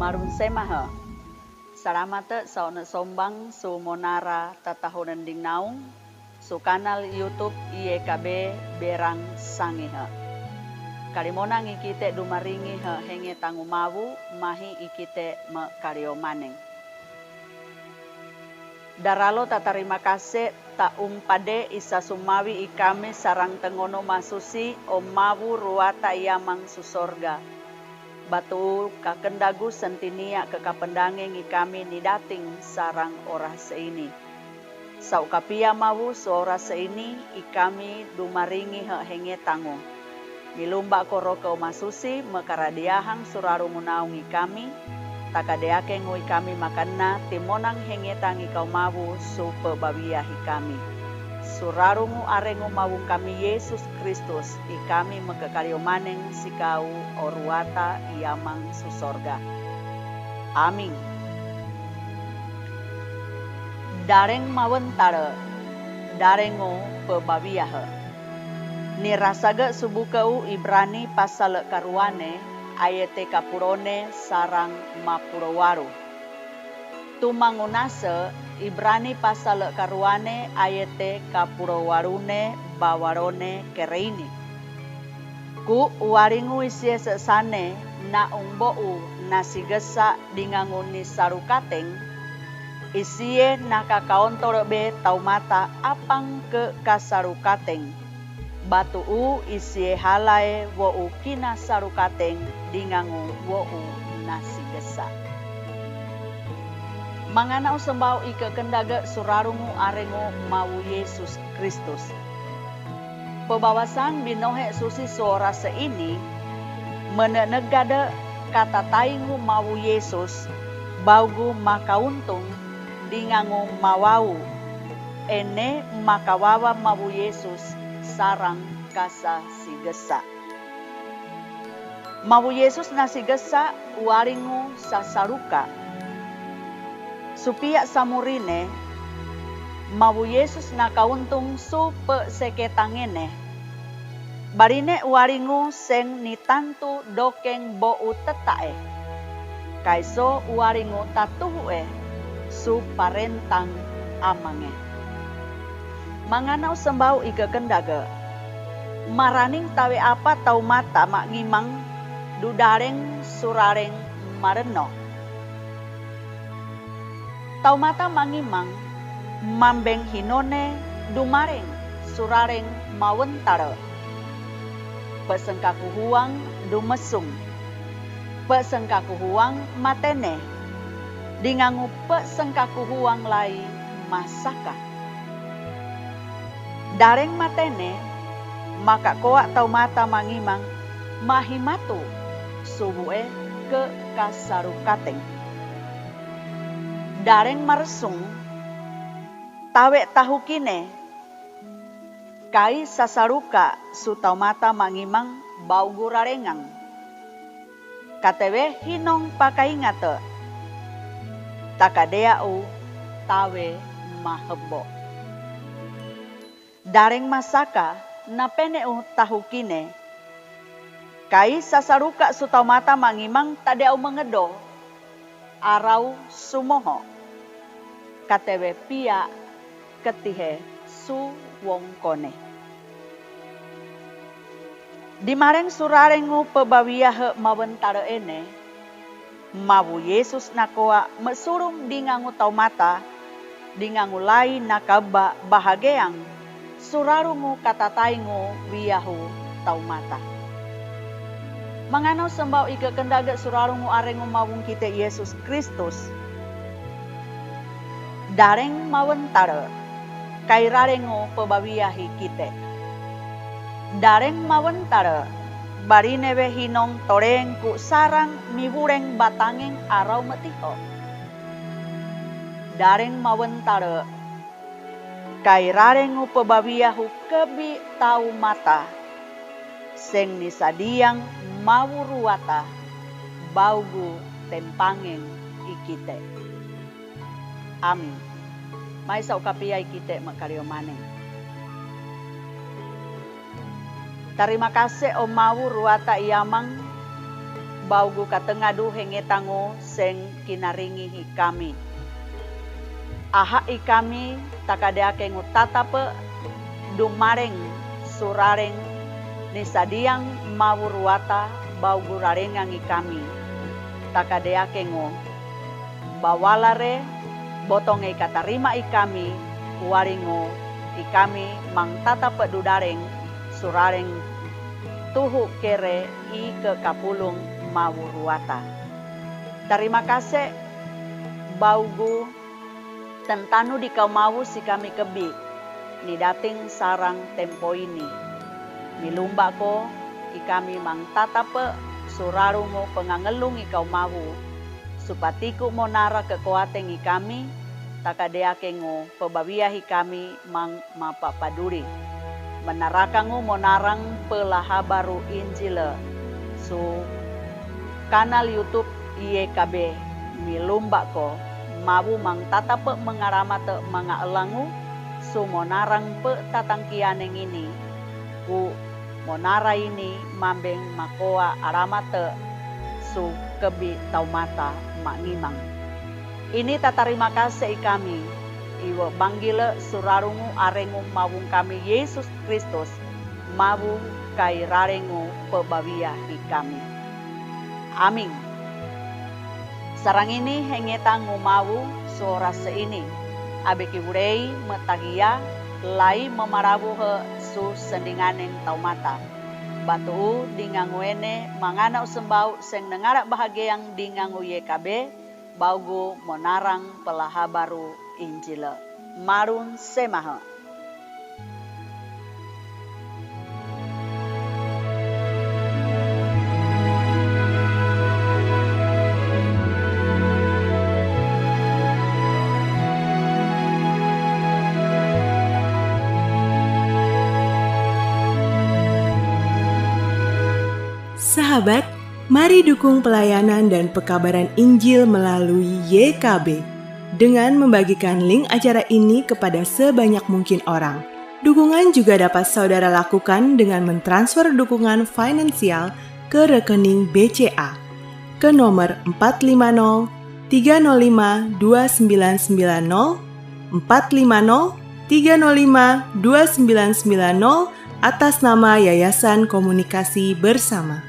marun semaha. Salamat sa sombang su monara tatahunan ding naung su kanal YouTube IEKB Berang Sangiha. Kalimonang ikite dumaringi ha henge tangumawu mahi ikite me kariomaneng. Daralo tatarima kasih taung pade isa sumawi ikame sarang tengono masusi o mawu ruata yamang susorga. Batu kakendagu sentinia kekapendangeng ikami nidating sarang ora seini. Saukapia mawu suora seini ikami dumaringi henge tango. Milumba koro kau masusi mekaradiahang suraru munaung ikami. Takadeake ngui kami makanna timonang henge tangi kau mawu supe babiah ikami. Surarungu arengu mawung kami Yesus Kristus ikami mekekaliumaneng sikau oruata iamang susorga. Amin. Dareng mawentare darengo pebabiah. Nirasaga subukau Ibrani pasal karuane ayete kapurone sarang mapurowaru. Tumangunase Ibrani pasal karuane ayete kapurowarune bawarone kereini. Ku waringu isie sesane na ungbou nasigesa dinganguni sarukateng isie nakakaontor be taumata apang ke kasarukateng. Batu u isie halae wo ukina sarukateng dingangu wo u nasigesa. Mangana usembau ike kendaga surarungu arengo mawu Yesus Kristus. Pebawasan binohe susi suara seini menegada kata taingu mawu Yesus baugu makauntung dingangu mawau ene makawawa mawu Yesus sarang kasa sigesa. Mawu Yesus nasigesa waringu sasaruka. Supia samurine mawu Yesus nakauntung supe seketangene. Barine waringu seng nitantu dokeng bou tetae. Kaiso waringu tatuhue su parentang amange. Manganau sembau ike kendaga. Maraning tawe apa tau mata mak ngimang dudareng surareng mareno. Tau mata mangimang, mambeng hinone, dumareng, surareng mawentara. Pesengkaku huang dumesung, pesengkaku huang matene, dingangu pesengkaku huang lai masaka. Dareng matene, maka koak tau mata mangimang, mahimatu, subue ke kasarukateng. Dareng maresung, tawe tahu kine, kai sasaruka sutau mata mangimang bau gurarengang. Katewe hinong pakaingate, takadeau tawe mahebo. Dareng masaka napeneu tahu kine, kai sasaruka sutau mata mangimang tadeau mengedo. Arau sumoho katewe pia ketihe su wongkone. Dimareng surarengu pebawiah mawentare ene mawu Yesus nakoa mesurum dingangu tau mata dingangu lai nakaba bahageang surarungu katataingu wiyahu tau mata. Manganau sembau ike kendaga surarungu arengu mawung kita Yesus Kristus. Dareng mawentare kairarengu pebawiahi kita. Dareng mawentare barinewe hinong torengku sarang miwureng batangeng arau metiho. Dareng mawentare kairarengu pebawiahu kebi tau mata. Seng nisadiang mawuruata baugu tempangeng ikite. Amin. Mai saukapia ikite makariomaneng. Terima kasih o mawu ruata iamang baugu katengadu hengetango seng kinaringi kami. Aha ikami takadeake ngutatape dumareng surareng nisadiang mawuruata baugu rarengang ikami. Takadeake ngo bawalare botonge katarima ikami waringo ikami mang tatape dudareng surareng tuhu kere i ke kapulung mawuruata. Terima kasih baugu tentanu di kau mawu si kami kebi ni dating sarang tempo ini. Milumba ko ikami mang tatape surarungo pengangelung ikau mawu supatiku monara kekuatan ikami takadeake ngo pebawia ikami mang mapapaduri menarakangu monarang pelaha baru Injil su kanal YouTube YKB milumba ko mabu mang tatape mengaramate mangaelangu su monarang pe tatangkianeng ini ku monara ini mambeng makoa aramate su kebi taumata maknimang. Ini tatarima kasih kami iwa banggile surarungu arengu mawung kami Yesus Kristus mawung kai rarengu pebawia kami. Amin. Sarang ini hengetangu mawu suara seini abeki urei metagia lai memarabu he su sendinganeng taumata. Batu dinganguene mangana usembau seng nengarak bahagia yang dingangu YKB baugu monarang pelaha baru Injil. Marun semaha. Sahabat, mari dukung pelayanan dan pekabaran Injil melalui YKB dengan membagikan link acara ini kepada sebanyak mungkin orang. Dukungan juga dapat saudara lakukan dengan mentransfer dukungan finansial ke rekening BCA ke nomor 450 305 2990 450 305 2990 atas nama Yayasan Komunikasi Bersama.